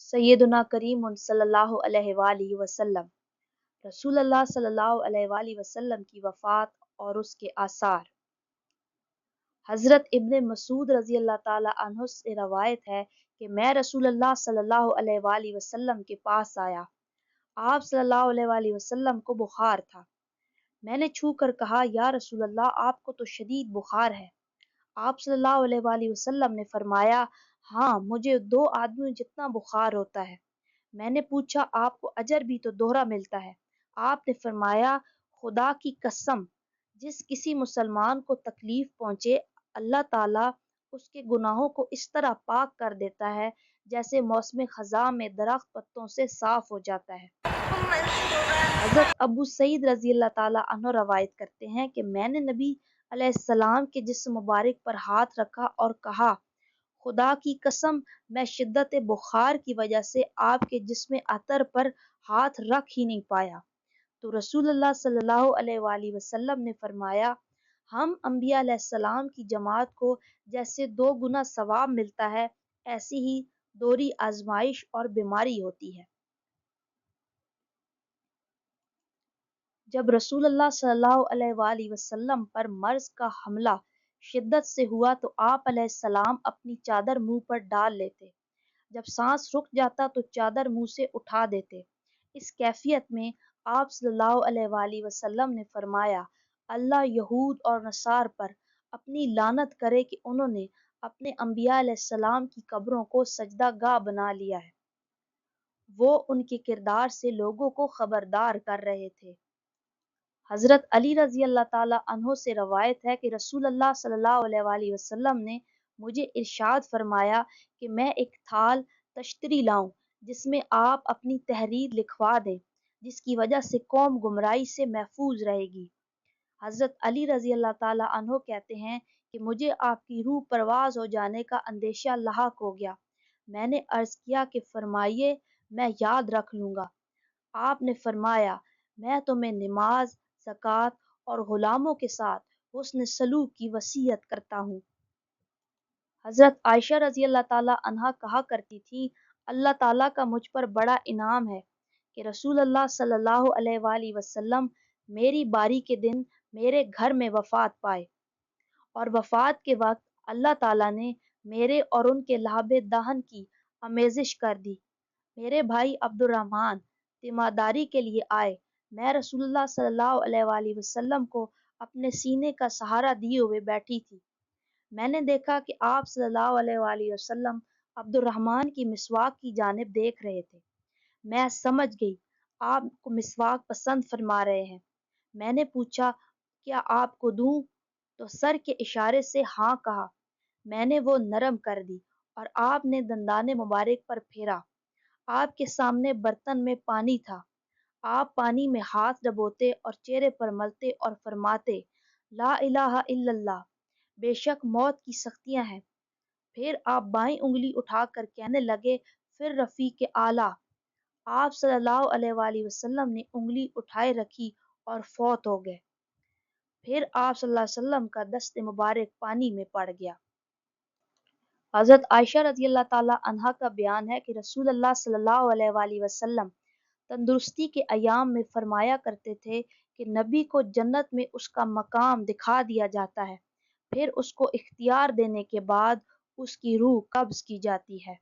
सैयदुना करीम सल्लल्लाहु अलैहि वसल्लम रसूल अल्लाह सल्लल्लाहु अलैहि वसल्लम की वफ़ात और उसके आसार। हज़रत इब्न मसूद रज़ी अल्लाह ताला अन्हु से रवायत है कि मैं रसूल अल्लाह सल्लल्लाहु अलैहि वसल्लम के पास आया। आप सल्लल्लाहु अलैहि वसल्लम को बुखार था। मैंने छू कर कहा, या रसूल अल्लाह, आपको तो शदीद बुखार है। आप सल्लल्लाहु अलैहि वसल्लम ने फरमाया, हाँ, मुझे 2 आदमियों जितना बुखार होता है। मैंने पूछा, आपको अजर भी तो दोहरा मिलता है? आपने फरमाया, खुदा की कसम, जिस किसी मुसलमान को तकलीफ पहुंचे, अल्लाह ताला उसके गुनाहों को इस तरह पाक कर देता है जैसे मौसम खज़ां में दरख्त पत्तों से साफ हो जाता है। हज़रत अबू सईद रज़ी अल्लाह ताला अन्हु रवायत करते हैं कि मैंने नबी अलैहिस्सलाम के जिस्म मुबारक पर हाथ रखा और कहा, खुदा की कसम, मैं शिद्दत बुखार की वजह से आपके जिस्म अतर पर हाथ रख ही नहीं पाया। तो रसूलुल्लाह सल्लल्लाहु अलैहि वसल्लम ने फरमाया, हम अंबिया अलैहिस्सलाम की जमात को जैसे 2 गुना सवाब मिलता है, ऐसी ही दोहरी आजमाइश और बीमारी होती है। जब रसूलुल्लाह सल्लल्लाहु अलैहि वसल्लम पर मर्ज का हमला शिद्दत से हुआ तो आप अलैहिस्सलाम अपनी चादर मुंह पर डाल लेते। जब सांस रुक जाता तो चादर मुंह से उठा देते। इस कैफियत में आप सल्लल्लाहु अलैहि वसल्लम ने फरमाया, अल्लाह यहूद और नसार पर अपनी लानत करे कि उन्होंने अपने अंबिया अलैहिस्सलाम की कब्रों को सजदा गाह बना लिया है। वो उनके किरदार से लोगों को खबरदार कर रहे थे। हज़रत अली रज़ी अल्लाह ताला अन्हो से रवायत है कि रसूलुल्लाह सल्लल्लाहु अलैहि वसल्लम ने मुझे इरशाद फरमाया कि मैं एक थाल तश्तरी लाऊं जिसमें आप अपनी तहरीर लिखवा दें, जिसकी वजह से कौम गुमराही से महफूज रहेगी। हज़रत अली रज़ी अल्लाह ताला अन्हो कहते हैं कि मुझे आपकी रूह परवाज़ हो जाने का अंदेशा लाहक हो गया। मैंने अर्ज़ किया कि फरमाइए, मैं याद रख लूँगा। आपने फरमाया, मैं तुम्हें नमाज, ज़कात और गुलामों के साथ हुस्न सलूक की वसीयत करता हूँ। हज़रत आयशा रज़ी अल्लाह ताला अन्हा कहा करती थी, अल्लाह ताला का मुझ पर बड़ा इनाम है कि रसूलुल्लाह सल्लल्लाहु अलैहि वसल्लम मेरी बारी के दिन मेरे घर में वफ़ात पाए और वफ़ात के वक्त अल्लाह ताला ने मेरे और उनके लाहबे दहन की आमेज़िश कर दी। मेरे भाई अब्दुर्रहमान तीमारदारी के लिए आए। मैं रसूलुल्लाह सल्लल्लाहु अलैहि वसल्लम को अपने सीने का सहारा दिए हुए बैठी थी। मैंने देखा कि आप सल्लल्लाहु अलैहि वसल्लम अब्दुर्रहमान की मिसवाक की जानिब देख रहे थे। मैं समझ गई आप मिसवाक पसंद फरमा रहे हैं। मैंने पूछा, क्या आपको दूं? तो सर के इशारे से हाँ कहा। मैंने वो नरम कर दी और आपने दंदाने मुबारक पर फेरा। आपके सामने बर्तन में पानी था। आप पानी में हाथ डबोते और चेहरे पर मलते और फरमाते, ला इलाहा इल्लल्लाह, बेशक मौत की सख्तियां हैं। फिर आप बाईं उंगली उठाकर कहने लगे, फिर रफीक आला। आप सल्लल्लाहु अलैहि वसल्लम ने उंगली उठाए रखी और फौत हो गए। फिर आप सल्लल्लाहु अलैहि वसल्लम का दस्त मुबारक पानी में पड़ गया। हज़रत आयशा रज़ी अल्लाह ताला अन्हा का बयान है कि रसूलुल्लाह सल्लल्लाहु अलैहि वसल्लम तंदुरुस्ती के अयाम में फरमाया करते थे कि नबी को जन्नत में उसका मकाम दिखा दिया जाता है, फिर उसको इख्तियार देने के बाद उसकी रूह कब्ज़ की जाती है।